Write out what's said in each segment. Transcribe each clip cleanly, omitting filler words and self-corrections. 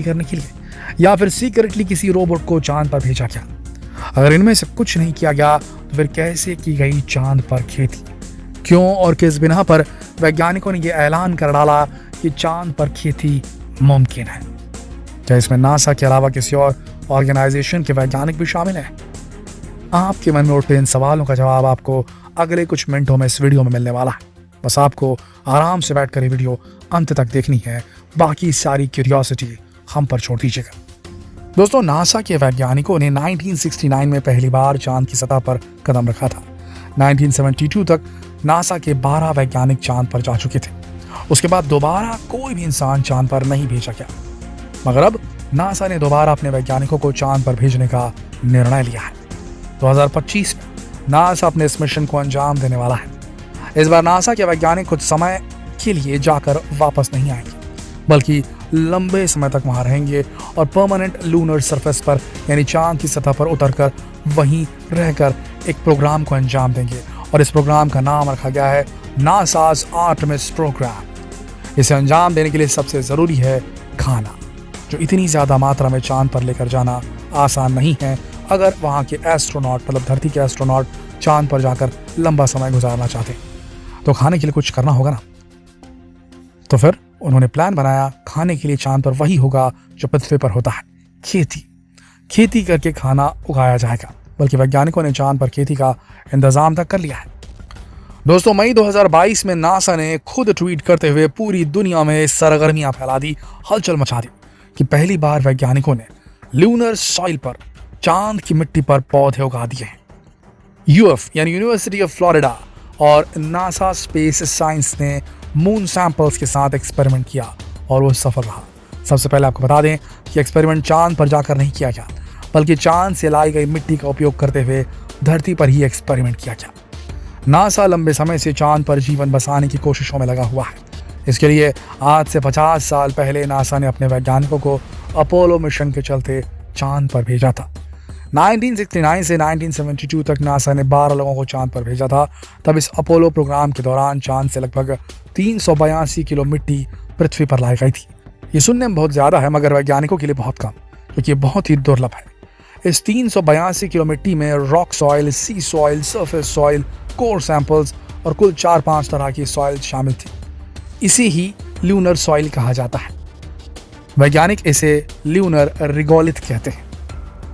करने के लिए, या फिर सीक्रेटली किसी रोबोट को चांद पर भेजा गया? अगर इनमें से कुछ नहीं किया गया तो फिर कैसे की गई चांद पर खेती? क्यों और किस बिना पर वैज्ञानिकों ने यह ऐलान कर डाला कि चांद पर खेती मुमकिन है? क्या इसमें नासा के अलावा किसी और ऑर्गेनाइजेशन के वैज्ञानिक भी शामिल हैं? आपके मन में उठते इन सवालों का जवाब आपको अगले कुछ मिनटों में इस वीडियो में मिलने वाला है। बस आपको आराम से बैठकर ये वीडियो अंत तक देखनी है, बाकी सारी क्यूरियोसिटी हम पर छोड़ दीजिएगा। दोस्तों, नासा के वैज्ञानिकों ने 1969 में पहली बार चांद की सतह पर कदम रखा था। 1972 तक नासा के 12 वैज्ञानिक चांद पर जा चुके थे। उसके बाद दोबारा कोई भी इंसान चांद पर नहीं भेजा गया, मगर अब नासा ने दोबारा अपने वैज्ञानिकों को चांद पर भेजने का निर्णय लिया है। 2025 में नासा अपने इस मिशन को अंजाम देने वाला है। इस बार नासा के वैज्ञानिक कुछ समय के लिए जाकर वापस नहीं आएंगे, बल्कि लंबे समय तक वहां रहेंगे और परमानेंट लूनर सरफेस पर यानी चांद की सतह पर उतरकर वहीं रहकर एक प्रोग्राम को अंजाम देंगे। और इस प्रोग्राम का नाम रखा गया है नासाज आर्टेमिस प्रोग्राम। इसे अंजाम देने के लिए सबसे जरूरी है खाना, जो इतनी ज्यादा मात्रा में चांद पर लेकर जाना आसान नहीं है अगर वहां के एस्ट्रोनॉट, मतलब धरती के एस्ट्रोनॉट, चांद पर जाकर लंबा समय गुजारना चाहते हैं। तो खाने के लिए कुछ करना होगा ना। तो फिर उन्होंने प्लान बनाया, खाने के लिए चांद पर वही होगा जो पृथ्वी पर होता है, खेती। खेती करके खाना उगाया जाएगा। बल्कि वैज्ञानिकों ने चांद पर खेती का इंतजाम तक कर लिया है। दोस्तों, मई 2022 में नासा ने खुद ट्वीट करते हुए पूरी दुनिया में सरगर्मियां फैला दी, हलचल मचा दी कि पहली बार वैज्ञानिकों ने ल्यूनर सॉइल पर, चांद की मिट्टी पर पौधे उगा दिए हैं। यूएफ यानी यूनिवर्सिटी ऑफ फ्लोरिडा और नासा स्पेस साइंस ने मून सैंपल्स के साथ एक्सपेरिमेंट किया और वो सफल रहा। सबसे पहले आपको बता दें कि एक्सपेरिमेंट चांद पर जाकर नहीं किया गया, बल्कि चांद से लाई गई मिट्टी का उपयोग करते हुए धरती पर ही एक्सपेरिमेंट किया गया। नासा लंबे समय से चांद पर जीवन बसाने की कोशिशों में लगा हुआ है। इसके लिए आज से 50 साल पहले नासा ने अपने वैज्ञानिकों को अपोलो मिशन के चलते चांद पर भेजा था। 1969 से 1972 तक नासा ने 12 लोगों को चांद पर भेजा था। तब इस अपोलो प्रोग्राम के दौरान चांद से लगभग 382 किलो मिट्टी पृथ्वी पर लाई गई थी। ये सुनने में बहुत ज़्यादा है, मगर वैज्ञानिकों के लिए बहुत कम, क्योंकि ये बहुत ही दुर्लभ है। इस 382 किलो मिट्टी में rock soil, sea soil, surface soil, core samples और कुल 4-5 तरह की सॉइल शामिल थी। इसे ही ल्यूनर सॉइल कहा जाता है। वैज्ञानिक इसे ल्यूनर रिगोलिथ कहते हैं।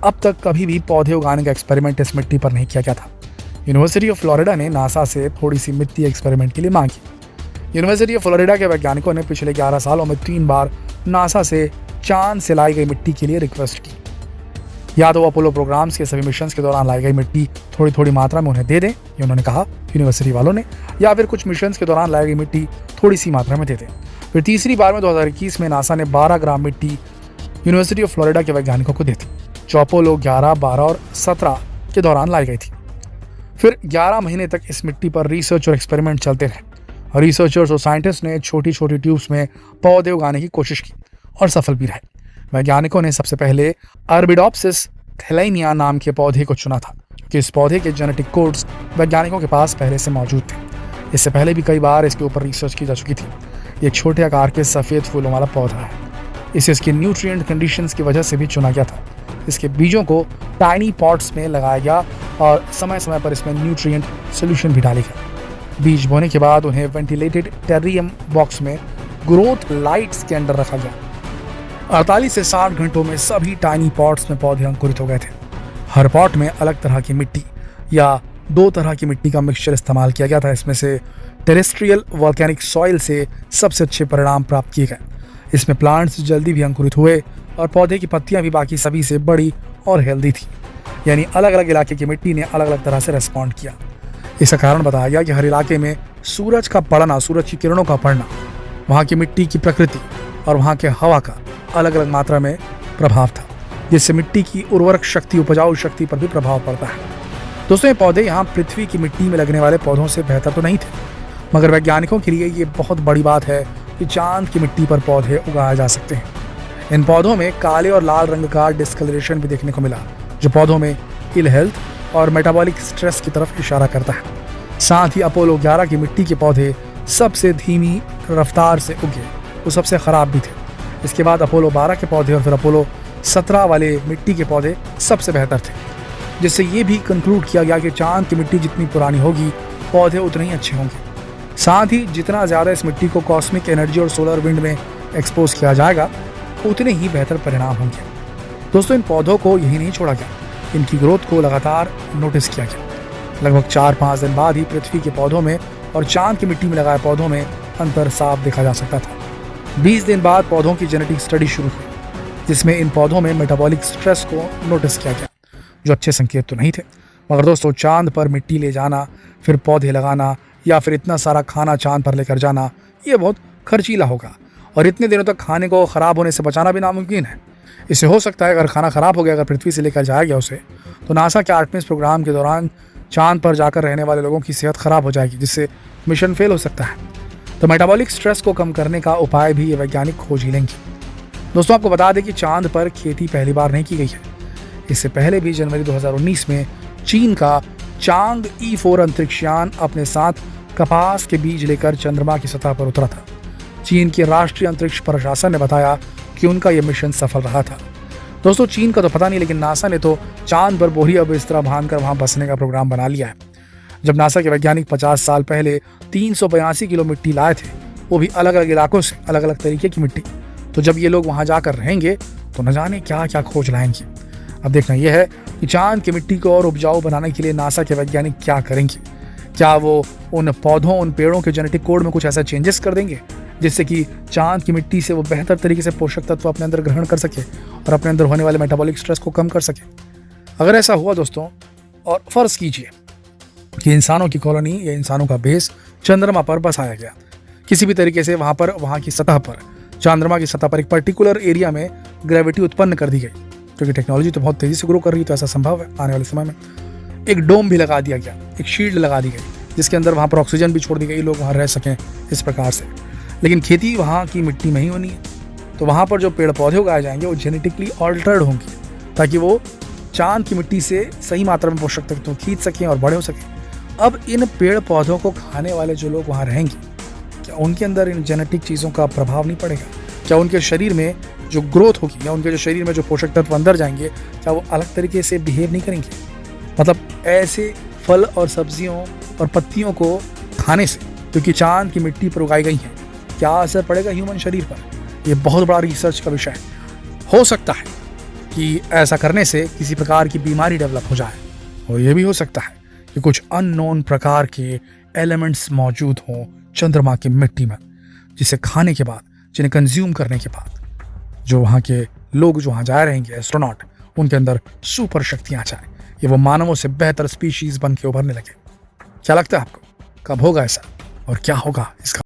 अब तक कभी भी पौधे उगाने का एक्सपेरिमेंट इस मिट्टी पर नहीं किया गया था। यूनिवर्सिटी ऑफ फ्लोरिडा ने नासा से थोड़ी सी मिट्टी एक्सपेरिमेंट के लिए मांगी। यूनिवर्सिटी ऑफ फ्लोरिडा के वैज्ञानिकों ने पिछले 11 सालों में 3 बार नासा से चांद से लाई गई मिट्टी के लिए रिक्वेस्ट की। या तो अपोलो प्रोग्राम्स के सभी मिशन के दौरान लाई गई मिट्टी थोड़ी थोड़ी मात्रा में उन्हें दे दें, ये उन्होंने कहा यूनिवर्सिटी वालों ने, या फिर कुछ मिशन के दौरान लाई गई मिट्टी थोड़ी सी मात्रा में दे दें। फिर तीसरी बार में 2021 में नासा ने 12 ग्राम मिट्टी यूनिवर्सिटी ऑफ फ्लोरिडा के वैज्ञानिकों को दी थी, जो अपोलो 11, 12 और 17 के दौरान लाई गई थी। फिर 11 महीने तक इस मिट्टी पर रिसर्च और एक्सपेरिमेंट चलते रहे। रिसर्चर्स और साइंटिस्ट ने छोटी छोटी ट्यूब्स में पौधे उगाने की कोशिश की और सफल भी रहे। वैज्ञानिकों ने सबसे पहले अरबिडोप्सिस थैलेनिया नाम के पौधे को चुना था, क्योंकि इस पौधे के जेनेटिक कोड्स वैज्ञानिकों के पास पहले से मौजूद थे। इससे पहले भी कई बार इसके ऊपर रिसर्च की जा चुकी थी। ये एक छोटे आकार के सफ़ेद फूलों वाला पौधा है। इसे इसकी न्यूट्रिएंट कंडीशंस की वजह से भी चुना गया था। इसके बीजों को टाइनी पॉट्स में लगाया गया और समय समय पर इसमें न्यूट्रिएंट सोल्यूशन भी डाले गए। बीज बोने के बाद उन्हें वेंटिलेटेड टेरियम बॉक्स में ग्रोथ लाइट्स के अंदर रखा गया। 48 से 60 घंटों में सभी टाइनी पॉट्स में पौधे अंकुरित हो गए थे। हर पॉट में अलग तरह की मिट्टी या 2 तरह की मिट्टी का मिक्सचर इस्तेमाल किया गया था। इसमें से टेरेस्ट्रियल वॉल्केनिक सॉइल से सबसे अच्छे परिणाम प्राप्त किए गए। इसमें प्लांट्स जल्दी भी अंकुरित हुए और पौधे की पत्तियां भी बाकी सभी से बड़ी और हेल्दी थी। यानी अलग अलग इलाके की मिट्टी ने अलग अलग तरह से रेस्पॉन्ड किया। इसका कारण बताया गया कि हर इलाके में सूरज का पड़ना, सूरज की किरणों का पड़ना, वहाँ की मिट्टी की प्रकृति और वहाँ के हवा का अलग अलग मात्रा में प्रभाव था, जिससे मिट्टी की उर्वरक शक्ति, उपजाऊ शक्ति पर भी प्रभाव पड़ता है। दोस्तों, ये पौधे यहाँ पृथ्वी की मिट्टी में लगने वाले पौधों से बेहतर तो नहीं थे, मगर वैज्ञानिकों के लिए ये बहुत बड़ी बात है कि चांद की मिट्टी पर पौधे उगाए जा सकते हैं। इन पौधों में काले और लाल रंग का डिस्कलरेशन भी देखने को मिला, जो पौधों में इल हेल्थ और मेटाबॉलिक स्ट्रेस की तरफ इशारा करता है। साथ ही अपोलो 11 की मिट्टी के पौधे सबसे धीमी रफ्तार से उगे, वो सबसे खराब भी थे। इसके बाद अपोलो 12 के पौधे और फिर अपोलो 17 वाले मिट्टी के पौधे सबसे बेहतर थे, जिससे ये भी कंक्लूड किया गया कि चांद की मिट्टी जितनी पुरानी होगी पौधे उतने ही अच्छे होंगे। साथ ही जितना ज़्यादा इस मिट्टी को कॉस्मिक एनर्जी और सोलर विंड में एक्सपोज किया जाएगा उतने ही बेहतर परिणाम होंगे। दोस्तों, इन पौधों को यही नहीं छोड़ा गया, इनकी ग्रोथ को लगातार नोटिस किया गया। लगभग 4-5 दिन बाद ही पृथ्वी के पौधों में और चांद की मिट्टी में लगाए पौधों में अंतर साफ देखा जा सकता था। 20 दिन बाद पौधों की जेनेटिक स्टडी शुरू हुई, जिसमें इन पौधों में मेटाबॉलिक स्ट्रेस को नोटिस किया गया, जो अच्छे संकेत तो नहीं थे। मगर दोस्तों, चांद पर मिट्टी ले जाना, फिर पौधे लगाना या फिर इतना सारा खाना चांद पर लेकर जाना, ये बहुत खर्चीला होगा और इतने दिनों तक खाने को ख़राब होने से बचाना भी नामुमकिन है। इससे हो सकता है अगर खाना ख़राब हो गया, अगर पृथ्वी से लेकर जाया गया उसे, तो नासा के आर्टेमिस प्रोग्राम के दौरान चांद पर जाकर रहने वाले लोगों की सेहत ख़राब हो जाएगी, जिससे मिशन फेल हो सकता है। तो मेटाबॉलिक स्ट्रेस को कम करने का उपाय भी ये वैज्ञानिक खोज ही लेंगे। दोस्तों, आपको बता दें कि चांद पर खेती पहली बार नहीं की गई है। इससे पहले भी जनवरी 2019 में चीन का चांग E4 अंतरिक्षयान अपने साथ कपास के बीज लेकर चंद्रमा की सतह पर उतरा था। चीन के राष्ट्रीय अंतरिक्ष प्रशासन ने बताया कि उनका यह मिशन सफल रहा था। दोस्तों, चीन का तो पता नहीं, लेकिन नासा ने तो चांद पर बोरिया बिस्तरा बांधकर वहां बसने का प्रोग्राम बना लिया है। जब नासा के वैज्ञानिक 50 साल पहले 382 किलो मिट्टी लाए थे, वो भी अलग अलग इलाकों से, अलग अलग तरीके की मिट्टी, तो जब ये लोग वहां जाकर रहेंगे तो न जाने क्या क्या खोज लाएंगे। अब देखना यह है कि चांद की मिट्टी को और उपजाऊ बनाने के लिए नासा के वैज्ञानिक क्या करेंगे। क्या वो उन पौधों, उन पेड़ों के जेनेटिक कोड में कुछ ऐसा चेंजेस कर देंगे जिससे कि चांद की मिट्टी से वो बेहतर तरीके से पोषक तत्व अपने अंदर ग्रहण कर सके और अपने अंदर होने वाले मेटाबॉलिक स्ट्रेस को कम कर सके। अगर ऐसा हुआ दोस्तों, और फर्ज कीजिए कि इंसानों की कॉलोनी या इंसानों का बेस चंद्रमा पर बसाया गया, किसी भी तरीके से वहाँ की सतह पर, चंद्रमा की सतह पर एक पर्टिकुलर एरिया में ग्रेविटी उत्पन्न कर दी गई, क्योंकि टेक्नोलॉजी तो बहुत तेजी से ग्रो कर रही है, तो ऐसा संभव है आने वाले समय में। एक डोम भी लगा दिया गया, एक शील्ड लगा दी गई, जिसके अंदर वहाँ पर ऑक्सीजन भी छोड़ दी गई, लोग वहाँ रह सकें इस प्रकार से। लेकिन खेती वहाँ की मिट्टी में ही होनी है, तो वहाँ पर जो पेड़ पौधे उगाए जाएंगे वो जेनेटिकली ऑल्टर्ड होंगे, ताकि वो चांद की मिट्टी से सही मात्रा में पोषक तत्व खींच सकें और बड़े हो सकें। अब इन पेड़ पौधों को खाने वाले जो लोग वहाँ रहेंगे, क्या उनके अंदर इन जेनेटिक चीज़ों का प्रभाव नहीं पड़ेगा? क्या उनके शरीर में जो ग्रोथ होगी या उनके जो शरीर में जो पोषक तत्व अंदर जाएंगे, क्या वो अलग तरीके से बिहेव नहीं करेंगे? मतलब ऐसे फल और सब्जियों और पत्तियों को खाने से, क्योंकि चांद की मिट्टी पर उगाई गई हैं, क्या असर पड़ेगा ह्यूमन शरीर पर? ये बहुत बड़ा रिसर्च का विषय है। हो सकता है कि ऐसा करने से किसी प्रकार की बीमारी डेवलप हो जाए, और ये भी हो सकता है कि कुछ अननोन प्रकार के एलिमेंट्स मौजूद हों चंद्रमा की मिट्टी में, जिसे खाने के बाद, जिन्हें कंज्यूम करने के बाद जो वहाँ के लोग जो वहाँ जा रहेंगे, एस्ट्रोनॉट, उनके अंदर सुपर शक्तियाँ आ जाए, ये वो मानवों से बेहतर स्पीशीज बन के उभरने लगे। क्या लगता है आपको, कब होगा ऐसा और क्या होगा इसका?